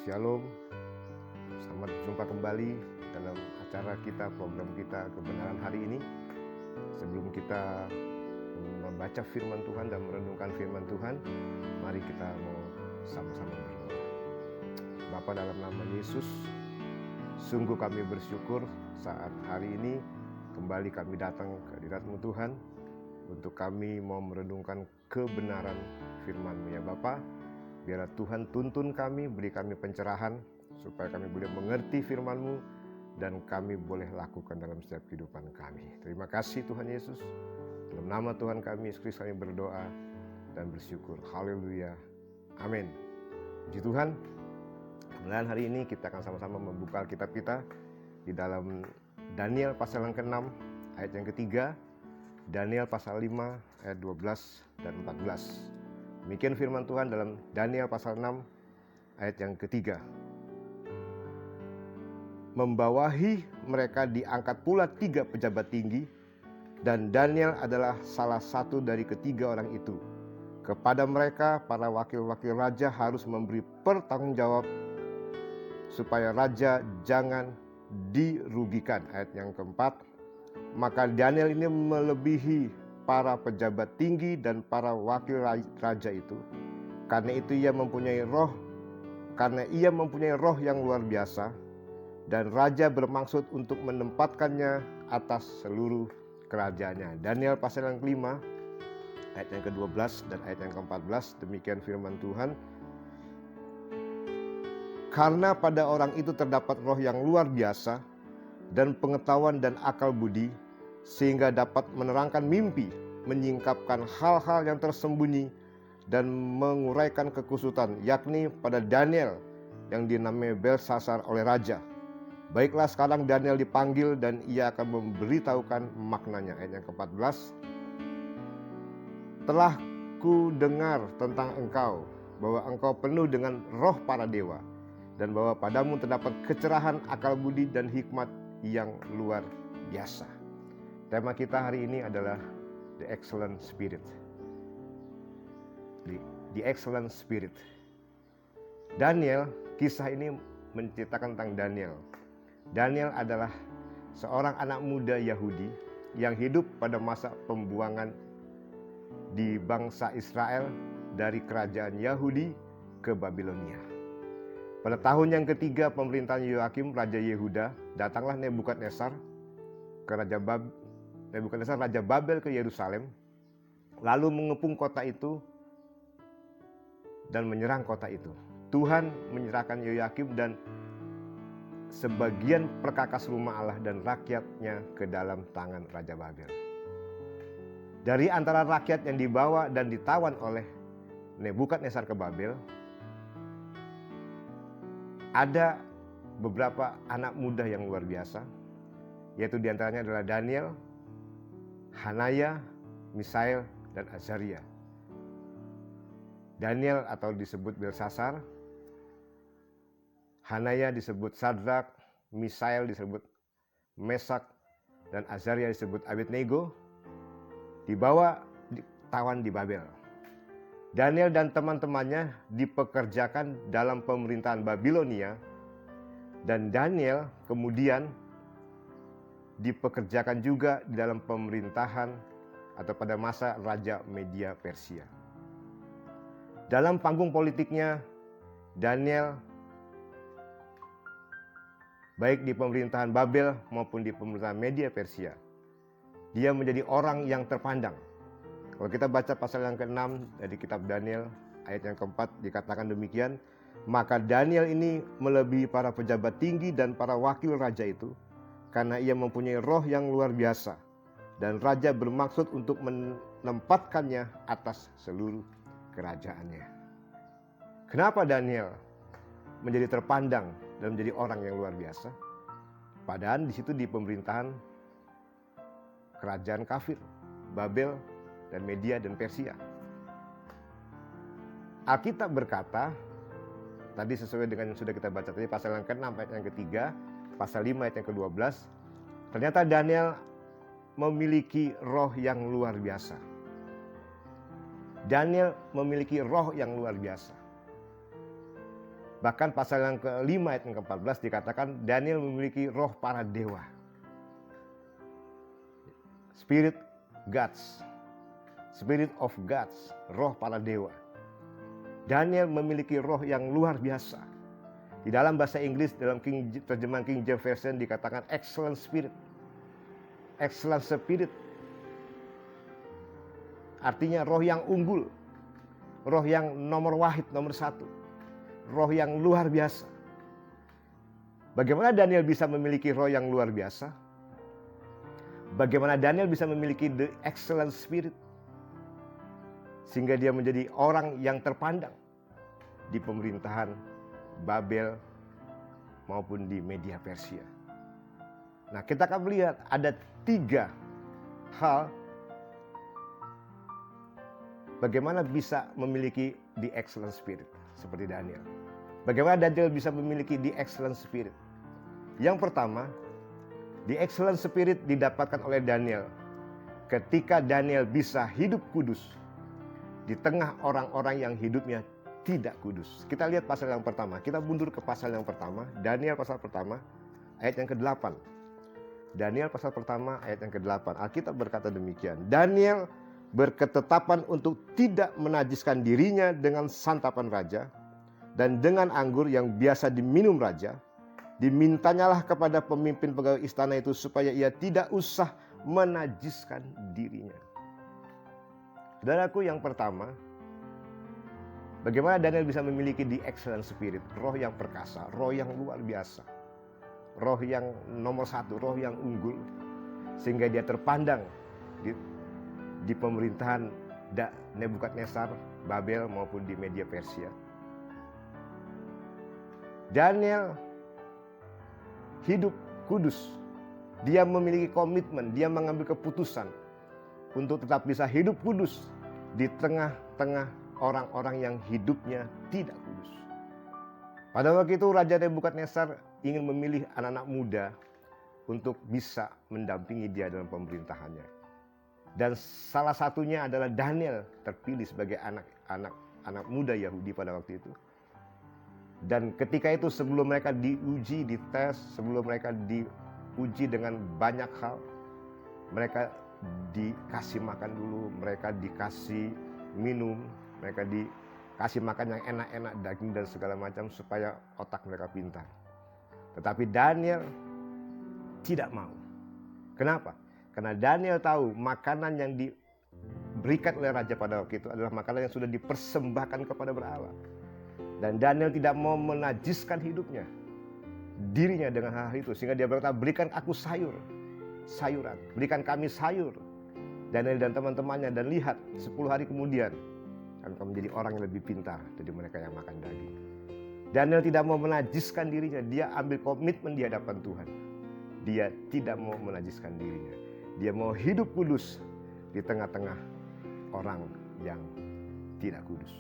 Shalom, selamat jumpa kembali dalam acara kita, program kita Kebenaran Hari ini. Sebelum kita membaca firman Tuhan dan merenungkan firman Tuhan, mari kita mau sama-sama berdoa. Bapa, dalam nama Yesus, sungguh kami bersyukur saat hari ini kembali kami datang ke hadirat-Mu Tuhan, untuk kami mau merenungkan kebenaran firman-Mu ya Bapa. Biarlah Tuhan tuntun kami, beri kami pencerahan, supaya kami boleh mengerti firman-Mu dan kami boleh lakukan dalam setiap kehidupan kami. Terima kasih Tuhan Yesus. Dalam nama Tuhan kami Yesus Kristus kami berdoa dan bersyukur. Haleluya. Amin. Puji Tuhan. Kemudian hari ini kita akan sama-sama membuka Alkitab kita di dalam Daniel pasal yang ke-6 ayat yang ketiga, Daniel pasal 5 ayat 12 dan 14. Demikian firman Tuhan dalam Daniel pasal 6 ayat yang ketiga. Membawahi mereka diangkat pula 3 pejabat tinggi, dan Daniel adalah salah satu dari ketiga orang itu. Kepada mereka para wakil-wakil raja harus memberi pertanggungjawab supaya raja jangan dirugikan. Ayat yang keempat, maka Daniel ini melebihi para pejabat tinggi dan para wakil raja itu. Karena ia mempunyai roh yang luar biasa, dan raja bermaksud untuk menempatkannya atas seluruh kerajaannya. Daniel pasal yang ke-5 ayat yang ke-12 dan ayat yang ke-14, demikian firman Tuhan. Karena pada orang itu terdapat roh yang luar biasa dan pengetahuan dan akal budi, sehingga dapat menerangkan mimpi, menyingkapkan hal-hal yang tersembunyi, dan menguraikan kekusutan, yakni pada Daniel yang dinamai Belsasar oleh raja. Baiklah, sekarang Daniel dipanggil dan ia akan memberitahukan maknanya. Ayat yang ke-14, telah ku dengar tentang engkau, bahwa engkau penuh dengan roh para dewa, dan bahwa padamu terdapat kecerahan, akal budi, dan hikmat yang luar biasa. Tema kita hari ini adalah The Excellent Spirit. The Excellent Spirit. Daniel, kisah ini menceritakan tentang Daniel. Daniel adalah seorang anak muda Yahudi yang hidup pada masa pembuangan di bangsa Israel dari kerajaan Yahudi ke Babilonia. Pada tahun yang ketiga pemerintahan Yoakim, Raja Yehuda, datanglah Nebukadnezar Raja Babel ke Yerusalem, lalu mengepung kota itu dan menyerang kota itu. Tuhan menyerahkan Yoakim dan sebagian perkakas rumah Allah dan rakyatnya ke dalam tangan Raja Babel. Dari antara rakyat yang dibawa dan ditawan oleh Nebukadnezar ke Babel, ada beberapa anak muda yang luar biasa, yaitu diantaranya adalah Daniel, Hanaya, Misael, dan Azaria. Daniel atau disebut Belsasar, Hanaya disebut Sadrak, Misael disebut Mesak, dan Azaria disebut Abednego, dibawa tawan di Babel. Daniel dan teman-temannya dipekerjakan dalam pemerintahan Babilonia, dan Daniel kemudian dipekerjakan juga di dalam pemerintahan atau pada masa Raja Media Persia. Dalam panggung politiknya, Daniel baik di pemerintahan Babel maupun di pemerintahan Media Persia, dia menjadi orang yang terpandang. Kalau kita baca pasal yang ke-6 dari kitab Daniel, ayat yang ke-4 dikatakan demikian, maka Daniel ini melebihi para pejabat tinggi dan para wakil raja itu, karena ia mempunyai roh yang luar biasa, dan raja bermaksud untuk menempatkannya atas seluruh kerajaannya. Kenapa Daniel menjadi terpandang dan menjadi orang yang luar biasa? Padahal di situ di pemerintahan kerajaan kafir, Babel dan Media dan Persia. Alkitab berkata, tadi sesuai dengan yang sudah kita baca tadi, pasal yang ke-6 ayat yang ketiga, pasal 5 ayat yang ke-12, ternyata Daniel memiliki roh yang luar biasa. Daniel memiliki roh yang luar biasa. Bahkan pasal yang ke-5 ayat yang ke-14 dikatakan Daniel memiliki roh para dewa. Spirit gods. Spirit of gods, roh para dewa. Daniel memiliki roh yang luar biasa. Di dalam bahasa Inggris, dalam terjemahan King James Version dikatakan excellent spirit. Excellent spirit. Artinya roh yang unggul. Roh yang nomor wahid, nomor satu. Roh yang luar biasa. Bagaimana Daniel bisa memiliki roh yang luar biasa? Bagaimana Daniel bisa memiliki the excellent spirit? Sehingga dia menjadi orang yang terpandang di pemerintahan Babel maupun di Media Persia. Nah, kita akan melihat ada 3 hal bagaimana bisa memiliki the excellent spirit seperti Daniel. Bagaimana Daniel bisa memiliki the excellent spirit? Yang pertama, the excellent spirit didapatkan oleh Daniel ketika Daniel bisa hidup kudus di tengah orang-orang yang hidupnya tidak kudus. Kita lihat pasal yang pertama. Kita mundur ke pasal yang pertama. Daniel pasal pertama ayat yang ke-8. Daniel pasal pertama ayat yang ke-8. Alkitab berkata demikian. Daniel berketetapan untuk tidak menajiskan dirinya dengan santapan raja dan dengan anggur yang biasa diminum raja. Dimintanyalah kepada pemimpin pegawai istana itu supaya ia tidak usah menajiskan dirinya. Saudaraku, yang pertama, bagaimana Daniel bisa memiliki the excellent spirit, roh yang perkasa, roh yang luar biasa, roh yang nomor satu, roh yang unggul, sehingga dia terpandang di pemerintahan Nebukadnezar, Babel maupun di Media Persia. Daniel hidup kudus, dia memiliki komitmen, dia mengambil keputusan untuk tetap bisa hidup kudus di tengah-tengah orang-orang yang hidupnya tidak kudus. Pada waktu itu Raja Nebukadnezar ingin memilih anak-anak muda untuk bisa mendampingi dia dalam pemerintahannya. Dan salah satunya adalah Daniel terpilih sebagai anak muda Yahudi pada waktu itu. Dan ketika itu sebelum mereka diuji, dites, sebelum mereka diuji dengan banyak hal, mereka dikasih makan dulu, mereka dikasih minum, mereka dikasih makan yang enak-enak, daging dan segala macam supaya otak mereka pintar. Tetapi Daniel tidak mau. Kenapa? Karena Daniel tahu makanan yang diberikan oleh raja pada waktu itu adalah makanan yang sudah dipersembahkan kepada berhala. Dan Daniel tidak mau menajiskan dirinya dengan hal itu. Sehingga dia berkata, berikan aku sayuran, berikan kami sayur. Daniel dan teman-temannya, dan lihat 10 hari kemudian kami akan menjadi orang yang lebih pintar dari mereka yang makan daging. Daniel tidak mau menajiskan dirinya, dia ambil komitmen di hadapan Tuhan. Dia tidak mau menajiskan dirinya. Dia mau hidup kudus di tengah-tengah orang yang tidak kudus.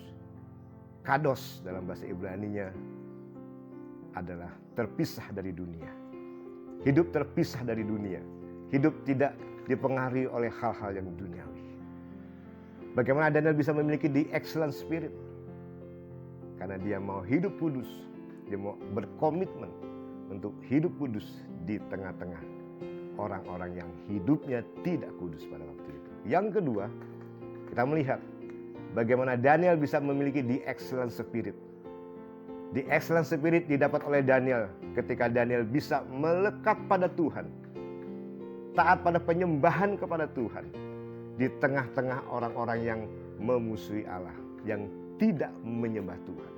Kados dalam bahasa Ibraninya adalah terpisah dari dunia. Hidup terpisah dari dunia. Hidup tidak dipengaruhi oleh hal-hal yang duniawi. Bagaimana Daniel bisa memiliki the excellent spirit? Karena dia mau hidup kudus. Dia mau berkomitmen untuk hidup kudus di tengah-tengah orang-orang yang hidupnya tidak kudus pada waktu itu. Yang kedua, kita melihat bagaimana Daniel bisa memiliki the excellent spirit. The excellent spirit didapat oleh Daniel ketika Daniel bisa melekat pada Tuhan. Taat pada penyembahan kepada Tuhan di tengah-tengah orang-orang yang memusuhi Allah, yang tidak menyembah Tuhan.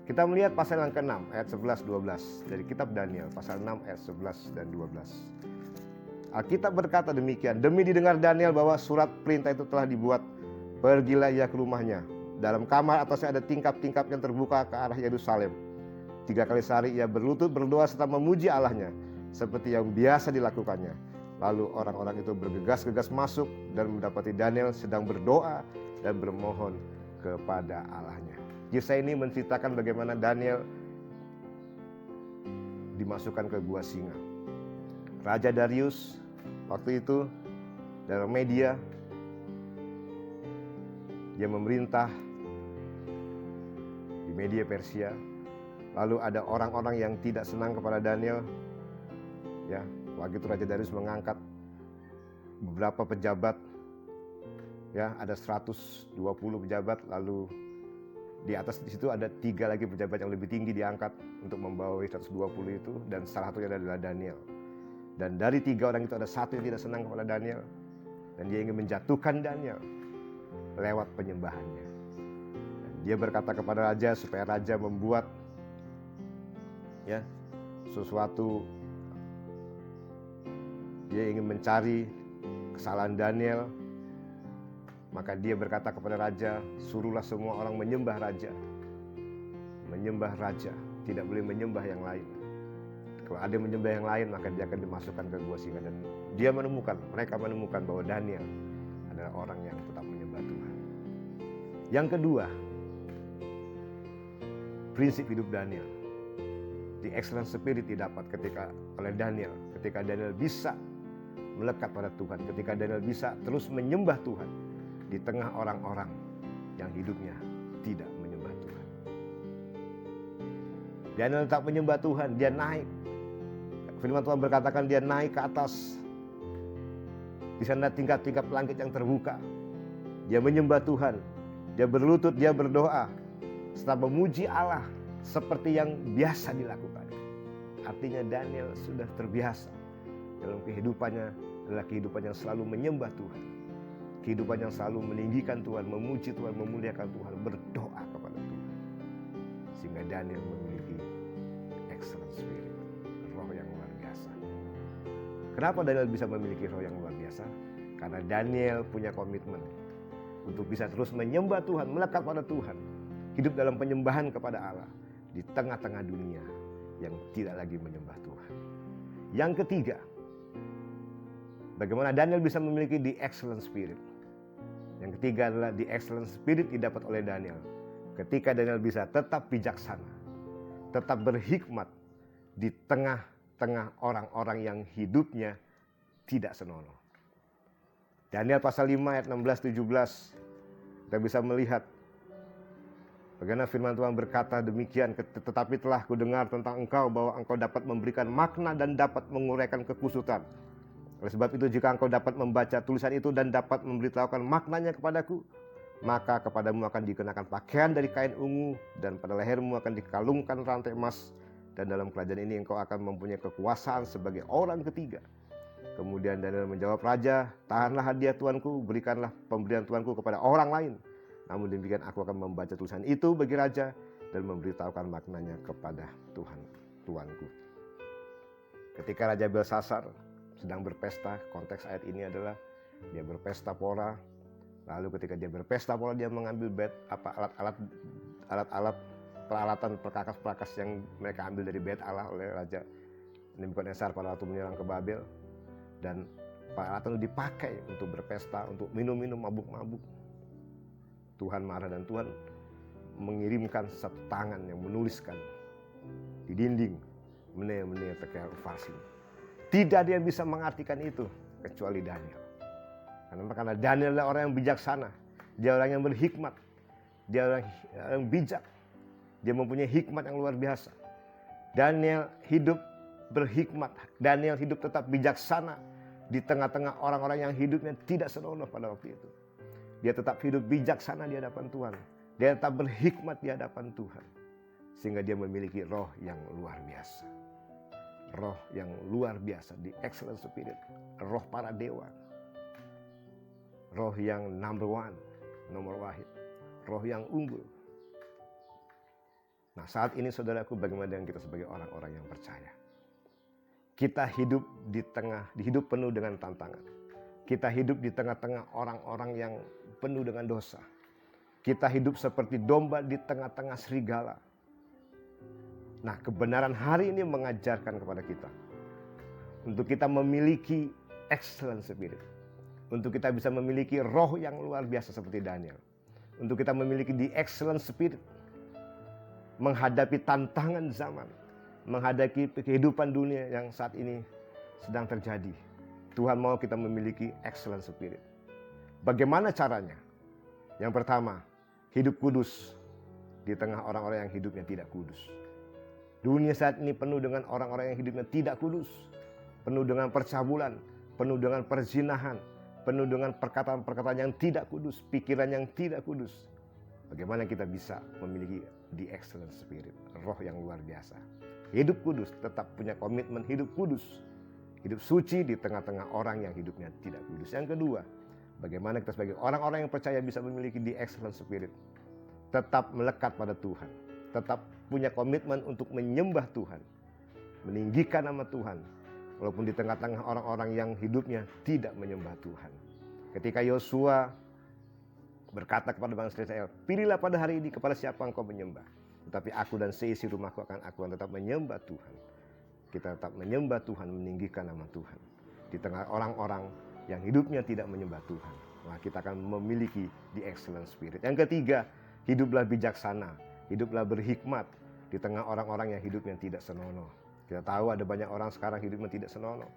Kita melihat pasal yang ke-6 ayat 11-12 dari kitab Daniel, pasal 6 ayat 11 dan 12. Alkitab berkata demikian, demi didengar Daniel bahwa surat perintah itu telah dibuat, pergilah ia ke rumahnya. Dalam kamar atasnya ada tingkap-tingkap yang terbuka ke arah Yerusalem. 3 kali sehari ia berlutut berdoa serta memuji Allahnya, seperti yang biasa dilakukannya. Lalu orang-orang itu bergegas-gegas masuk dan mendapati Daniel sedang berdoa dan bermohon kepada Allahnya. Kisah ini menceritakan bagaimana Daniel dimasukkan ke gua singa. Raja Darius waktu itu dalam media, dia memerintah di Media Persia. Lalu ada orang-orang yang tidak senang kepada Daniel. Ya, waktu itu Raja Darius mengangkat beberapa pejabat. Ya, ada 120 pejabat, lalu di atas di situ ada 3 lagi pejabat yang lebih tinggi diangkat untuk membawahi 120 itu, dan salah satunya adalah Daniel. Dan dari 3 orang itu ada 1 yang tidak senang kepada Daniel, dan dia ingin menjatuhkan Daniel lewat penyembahannya. Dan dia berkata kepada raja supaya raja membuat sesuatu. Dia ingin mencari kesalahan Daniel. Maka dia berkata kepada raja, suruhlah semua orang menyembah raja. Menyembah raja, tidak boleh menyembah yang lain. Kalau ada yang menyembah yang lain, maka dia akan dimasukkan ke gua singa. Dan mereka menemukan bahwa Daniel adalah orang yang tetap menyembah Tuhan. Yang kedua, prinsip hidup Daniel. The excellent spirit didapat oleh Daniel. Ketika Daniel bisa melekat pada Tuhan. Ketika Daniel bisa terus menyembah Tuhan di tengah orang-orang yang hidupnya tidak menyembah Tuhan. Daniel tetap menyembah Tuhan, dia naik. Firman Tuhan berkatakan dia naik ke atas. Di sana tingkat-tingkat langit yang terbuka. Dia menyembah Tuhan, dia berlutut, dia berdoa, serta memuji Allah seperti yang biasa dilakukan. Artinya Daniel sudah terbiasa dalam kehidupannya adalah kehidupan yang selalu menyembah Tuhan. Kehidupan yang selalu meninggikan Tuhan, memuji Tuhan, memuliakan Tuhan, berdoa kepada Tuhan. Sehingga Daniel memiliki excellent spirit, roh yang luar biasa. Kenapa Daniel bisa memiliki roh yang luar biasa? Karena Daniel punya komitmen untuk bisa terus menyembah Tuhan, melekat pada Tuhan, hidup dalam penyembahan kepada Allah di tengah-tengah dunia yang tidak lagi menyembah Tuhan. Yang ketiga, bagaimana Daniel bisa memiliki the excellent spirit. Yang ketiga adalah the excellent spirit didapat oleh Daniel. Ketika Daniel bisa tetap bijaksana, tetap berhikmat di tengah-tengah orang-orang yang hidupnya tidak senonoh. Daniel pasal 5 ayat 16-17, kita bisa melihat bagaimana firman Tuhan berkata demikian, tetapi telah kudengar tentang engkau bahwa engkau dapat memberikan makna dan dapat menguraikan kekusutan. Oleh sebab itu jika engkau dapat membaca tulisan itu dan dapat memberitahukan maknanya kepadaku, maka kepadamu akan dikenakan pakaian dari kain ungu dan pada lehermu akan dikalungkan rantai emas, dan dalam kerajaan ini engkau akan mempunyai kekuasaan sebagai orang ketiga. Kemudian Daniel menjawab raja, tahanlah hadiah tuanku, berikanlah pemberian tuanku kepada orang lain. Namun demikian aku akan membaca tulisan itu bagi raja dan memberitahukan maknanya kepada tuanku. Ketika Raja Belsasar sedang berpesta, konteks ayat ini adalah dia berpesta pora. Lalu ketika dia berpesta pora, dia mengambil alat-alat peralatan perkakas-perkakas yang mereka ambil dari bait Allah oleh Raja Nebukadnezar pada waktu menyerang ke Babel. Dan peralatan itu dipakai untuk berpesta, untuk minum-minum, mabuk-mabuk. Tuhan marah dan Tuhan mengirimkan satu tangan yang menuliskan di dinding Mene Tekel Ufarsin. Tidak ada yang bisa mengartikan itu kecuali Daniel. Karena Daniel adalah orang yang bijaksana. Dia orang yang berhikmat. Dia orang yang bijak. Dia mempunyai hikmat yang luar biasa. Daniel hidup berhikmat. Daniel hidup tetap bijaksana di tengah-tengah orang-orang yang hidupnya tidak senonoh pada waktu itu. Dia tetap hidup bijaksana di hadapan Tuhan. Dia tetap berhikmat di hadapan Tuhan. Sehingga dia memiliki roh yang luar biasa. Roh yang luar biasa, the excellent spirit, roh para dewa, roh yang nomor wahid, roh yang unggul. Nah, saat ini saudaraku, bagaimana dengan kita sebagai orang-orang yang percaya? Kita hidup hidup penuh dengan tantangan. Kita hidup di tengah-tengah orang-orang yang penuh dengan dosa. Kita hidup seperti domba di tengah-tengah serigala. Nah, kebenaran hari ini mengajarkan kepada kita untuk kita memiliki excellent spirit. Untuk kita bisa memiliki roh yang luar biasa seperti Daniel. Untuk kita memiliki the excellent spirit. Menghadapi tantangan zaman. Menghadapi kehidupan dunia yang saat ini sedang terjadi. Tuhan mau kita memiliki excellent spirit. Bagaimana caranya? Yang pertama, hidup kudus di tengah orang-orang yang hidupnya tidak kudus. Dunia saat ini penuh dengan orang-orang yang hidupnya tidak kudus, penuh dengan percabulan, penuh dengan perzinahan, penuh dengan perkataan-perkataan yang tidak kudus, pikiran yang tidak kudus. Bagaimana kita bisa memiliki the excellent spirit, roh yang luar biasa. Hidup kudus, tetap punya komitmen hidup kudus. Hidup suci di tengah-tengah orang yang hidupnya tidak kudus. Yang kedua, bagaimana kita sebagai orang-orang yang percaya bisa memiliki the excellent spirit. Tetap melekat pada Tuhan. Tetap punya komitmen untuk menyembah Tuhan. Meninggikan nama Tuhan. Walaupun di tengah-tengah orang-orang yang hidupnya tidak menyembah Tuhan. Ketika Yosua berkata kepada bangsa Israel, pilihlah pada hari ini kepada siapa engkau menyembah. Tetapi aku dan seisi rumahku akan tetap menyembah Tuhan. Kita tetap menyembah Tuhan, meninggikan nama Tuhan. Di tengah orang-orang yang hidupnya tidak menyembah Tuhan. Maka kita akan memiliki the excellent spirit. Yang ketiga, hiduplah bijaksana. Hiduplah berhikmat di tengah orang-orang yang hidupnya tidak senonoh. Kita tahu ada banyak orang sekarang hidupnya tidak senonoh,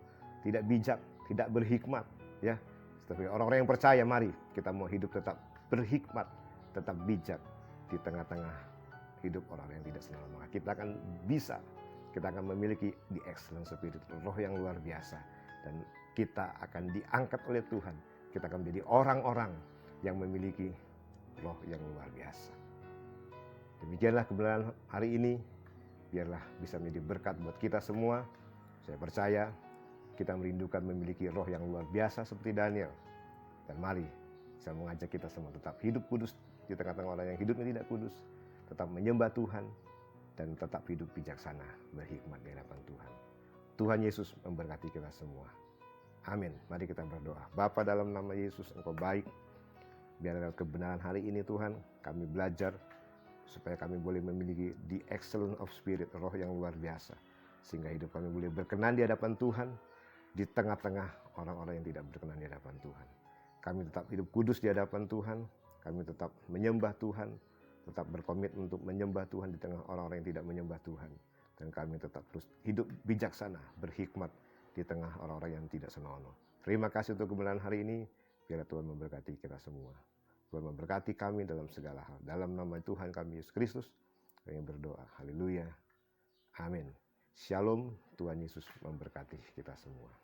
tidak bijak, tidak berhikmat, ya. Tapi orang-orang yang percaya, mari kita mau hidup tetap berhikmat, tetap bijak di tengah-tengah hidup orang yang tidak senonoh. Maka kita akan bisa, kita akan memiliki the excellent spirit, roh yang luar biasa, dan kita akan diangkat oleh Tuhan. Kita akan menjadi orang-orang yang memiliki roh yang luar biasa. Demikianlah kebenaran hari ini. Biarlah bisa menjadi berkat buat kita semua. Saya percaya kita merindukan memiliki roh yang luar biasa seperti Daniel. Dan mari saya mengajak kita semua tetap hidup kudus di tengah-tengah orang yang hidupnya tidak kudus. Tetap menyembah Tuhan dan tetap hidup bijaksana, berhikmat di hadapan Tuhan. Tuhan Yesus memberkati kita semua. Amin. Mari kita berdoa. Bapa, dalam nama Yesus, Engkau baik. Biar dalam kebenaran hari ini Tuhan, kami belajar supaya kami boleh memiliki the excellence of spirit, roh yang luar biasa. Sehingga hidup kami boleh berkenan di hadapan Tuhan, di tengah-tengah orang-orang yang tidak berkenan di hadapan Tuhan. Kami tetap hidup kudus di hadapan Tuhan, kami tetap menyembah Tuhan, tetap berkomitmen untuk menyembah Tuhan di tengah orang-orang yang tidak menyembah Tuhan. Dan kami tetap terus hidup bijaksana, berhikmat di tengah orang-orang yang tidak senonoh. Terima kasih untuk kebenaran hari ini, biarlah Tuhan memberkati kita semua. Tuhan memberkati kami dalam segala hal. Dalam nama Tuhan kami Yesus Kristus, kami berdoa. Haleluya. Amin. Shalom. Tuhan Yesus memberkati kita semua.